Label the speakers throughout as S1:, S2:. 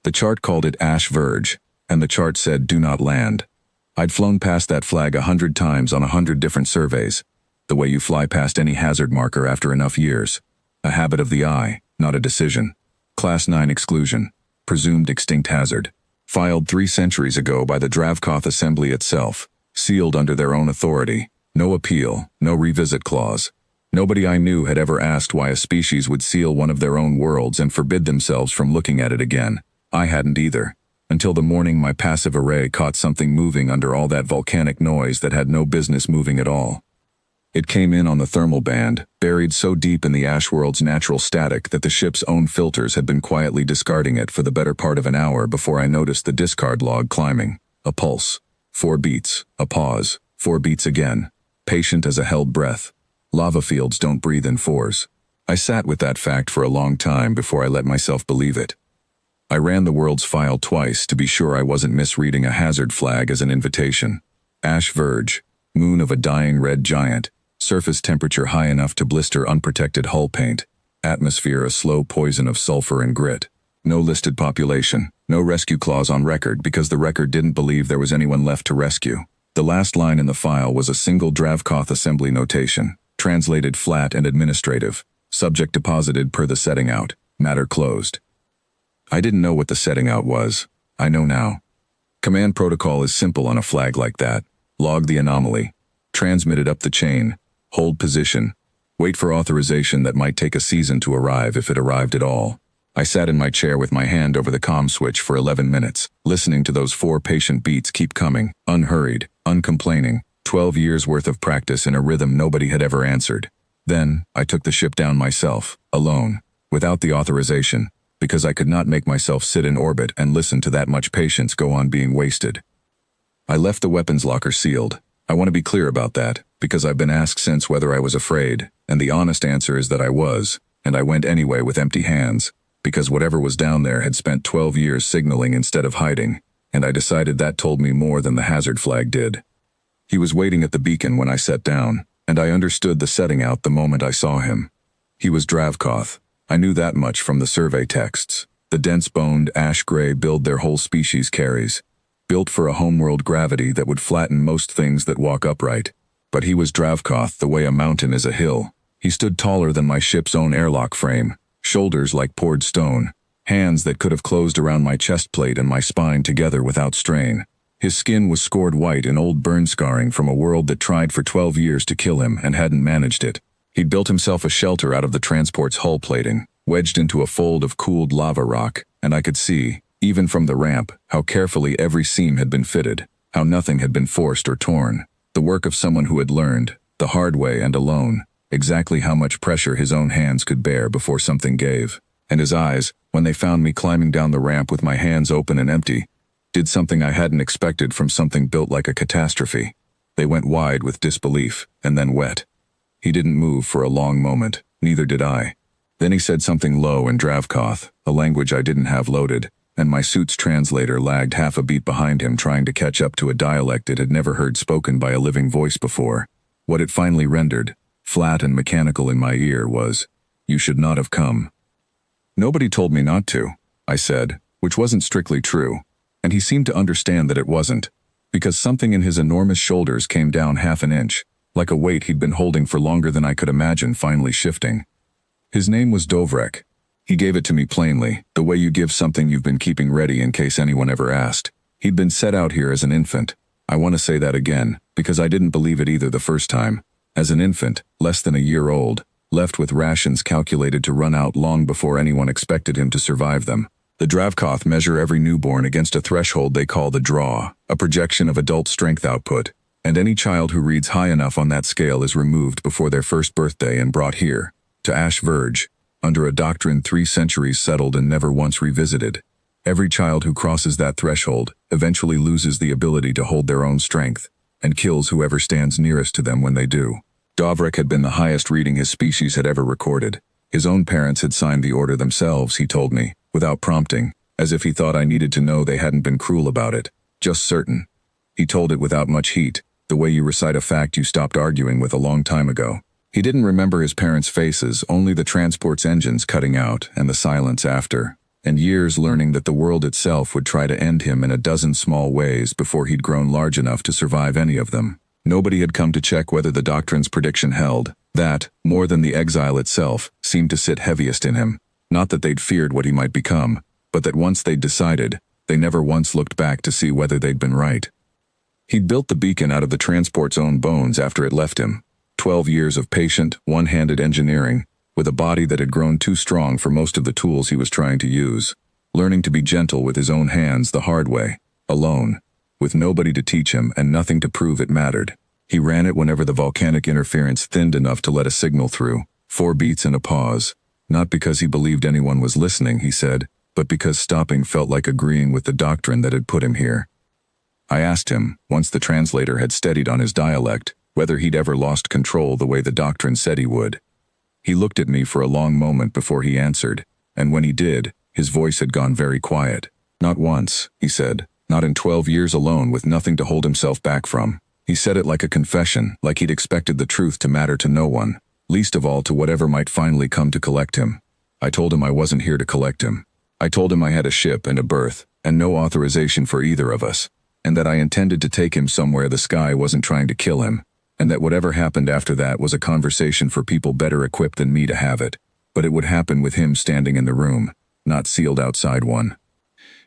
S1: The chart called it Ash Verge, and the chart said do not land. I'd flown past that flag 100 times on 100 different surveys, the way you fly past any hazard marker after enough years. A habit of the eye, not a decision. Class 9 exclusion, presumed extinct hazard. Filed 3 centuries ago by the Dravkoth Assembly itself, sealed under their own authority. No appeal, no revisit clause. Nobody I knew had ever asked why a species would seal one of their own worlds and forbid themselves from looking at it again. I hadn't either. Until the morning my passive array caught something moving under all that volcanic noise that had no business moving at all. It came in on the thermal band, buried so deep in the ash world's natural static that the ship's own filters had been quietly discarding it for the better part of an hour before I noticed the discard log climbing. A pulse. 4 beats. A pause. 4 beats again. Patient as a held breath. Lava fields don't breathe in 4s. I sat with that fact for a long time before I let myself believe it. I ran the world's file twice to be sure I wasn't misreading a hazard flag as an invitation. Ash Verge. Moon of a dying red giant. Surface temperature high enough to blister unprotected hull paint. Atmosphere a slow poison of sulfur and grit. No listed population. No rescue clause on record because the record didn't believe there was anyone left to rescue. The last line in the file was a single Dravkoth assembly notation, translated flat and administrative. Subject deposited per the setting out. Matter closed. I didn't know what the setting out was. I know now. Command protocol is simple on a flag like that. Log the anomaly. Transmit it up the chain. Hold position. Wait for authorization that might take a season to arrive if it arrived at all. I sat in my chair with my hand over the comm switch for 11 minutes, listening to those 4 patient beats keep coming, unhurried, uncomplaining, 12 years worth of practice in a rhythm nobody had ever answered. Then, I took the ship down myself, alone, without the authorization, because I could not make myself sit in orbit and listen to that much patience go on being wasted. I left the weapons locker sealed. I want to be clear about that, because I've been asked since whether I was afraid, and the honest answer is that I was, and I went anyway with empty hands, because whatever was down there had spent 12 years signaling instead of hiding, and I decided that told me more than the hazard flag did. He was waiting at the beacon when I sat down, and I understood the setting out the moment I saw him. He was Dravkoth. I knew that much from the survey texts. The dense-boned, ash-gray build their whole species carries, built for a homeworld gravity that would flatten most things that walk upright. But he was Dravkoth the way a mountain is a hill. He stood taller than my ship's own airlock frame, shoulders like poured stone, hands that could have closed around my chest plate and my spine together without strain. His skin was scored white in old burn scarring from a world that tried for 12 years to kill him and hadn't managed it. He'd built himself a shelter out of the transport's hull plating, wedged into a fold of cooled lava rock, and I could see, even from the ramp, how carefully every seam had been fitted, how nothing had been forced or torn. The work of someone who had learned, the hard way and alone, exactly how much pressure his own hands could bear before something gave. And his eyes, when they found me climbing down the ramp with my hands open and empty, did something I hadn't expected from something built like a catastrophe. They went wide with disbelief, and then wet. He didn't move for a long moment, neither did I. Then he said something low in Dravkoth, a language I didn't have loaded, and my suit's translator lagged half a beat behind him trying to catch up to a dialect it had never heard spoken by a living voice before. What it finally rendered, flat and mechanical in my ear, was, "You should not have come." "Nobody told me not to," I said, which wasn't strictly true, and he seemed to understand that it wasn't, because something in his enormous shoulders came down half an inch, like a weight he'd been holding for longer than I could imagine finally shifting. His name was Dovrek. He gave it to me plainly, the way you give something you've been keeping ready in case anyone ever asked. He'd been set out here as an infant. I want to say that again, because I didn't believe it either the first time. As an infant, less than a year old, left with rations calculated to run out long before anyone expected him to survive them. The Dravkoth measure every newborn against a threshold they call the draw, a projection of adult strength output, and any child who reads high enough on that scale is removed before their first birthday and brought here, to Ash Verge, under a doctrine 3 centuries settled and never once revisited. Every child who crosses that threshold eventually loses the ability to hold their own strength, and kills whoever stands nearest to them when they do. Dovrek had been the highest reading his species had ever recorded. His own parents had signed the order themselves, he told me, without prompting, as if he thought I needed to know they hadn't been cruel about it, just certain. He told it without much heat, the way you recite a fact you stopped arguing with a long time ago. He didn't remember his parents' faces, only the transport's engines cutting out and the silence after. and years learning that the world itself would try to end him in a dozen small ways before he'd grown large enough to survive any of them. Nobody had come to check whether the doctrine's prediction held. That, more than the exile itself, seemed to sit heaviest in him. Not that they'd feared what he might become, but that once they'd decided, they never once looked back to see whether they'd been right. He'd built the beacon out of the transport's own bones after it left him. 12 years of patient, one-handed engineering, with a body that had grown too strong for most of the tools he was trying to use. Learning to be gentle with his own hands the hard way, alone, with nobody to teach him and nothing to prove it mattered. He ran it whenever the volcanic interference thinned enough to let a signal through. 4 beats and a pause. Not because he believed anyone was listening, he said, but because stopping felt like agreeing with the doctrine that had put him here. I asked him, once the translator had steadied on his dialect, whether he'd ever lost control the way the doctrine said he would. He looked at me for a long moment before he answered, and when he did, his voice had gone very quiet. Not once, he said, not in 12 years alone with nothing to hold himself back from. He said it like a confession, like he'd expected the truth to matter to no one, least of all to whatever might finally come to collect him. I told him I wasn't here to collect him. I told him I had a ship and a berth, and no authorization for either of us, and that I intended to take him somewhere the sky wasn't trying to kill him, and that whatever happened after that was a conversation for people better equipped than me to have it, but it would happen with him standing in the room, not sealed outside one.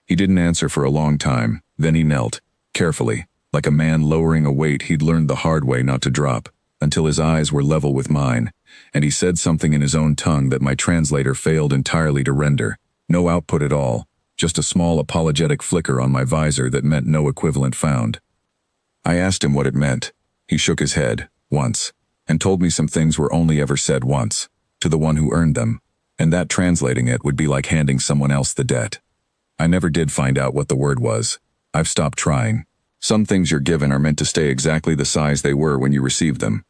S1: He didn't answer for a long time, then he knelt, carefully, like a man lowering a weight he'd learned the hard way not to drop, until his eyes were level with mine, and he said something in his own tongue that my translator failed entirely to render. No output at all, just a small apologetic flicker on my visor that meant no equivalent found. I asked him what it meant. He shook his head, once, and told me some things were only ever said once, to the one who earned them, and that translating it would be like handing someone else the debt. I never did find out what the word was. I've stopped trying. Some things you're given are meant to stay exactly the size they were when you received them.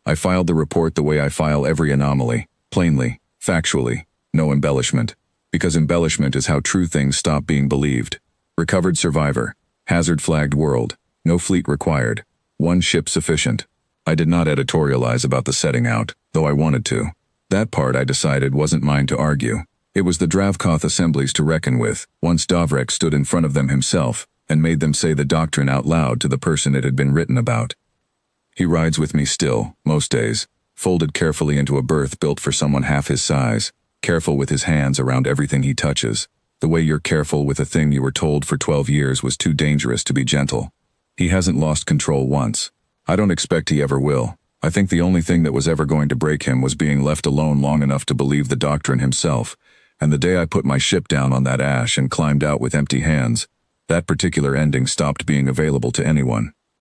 S1: I filed the report the way I file every anomaly, plainly, factually, no embellishment, because embellishment is how true things stop being believed. Recovered survivor, hazard flagged world, no fleet required, 1 ship sufficient. I did not editorialize about the setting out, though I wanted to. That part I decided wasn't mine to argue. It was the Dravkoth assemblies to reckon with, once Davrek stood in front of them himself, and made them say the doctrine out loud to the person it had been written about. He rides with me still, most days, folded carefully into a berth built for someone half his size, careful with his hands around everything he touches, the way you're careful with a thing you were told for 12 years was too dangerous to be gentle. He hasn't lost control once. I don't expect he ever will. I think the only thing that was ever going to break him was being left alone long enough to believe the doctrine himself, and the day I put my ship down on that ash and climbed out with empty hands, that particular ending stopped being available to anyone.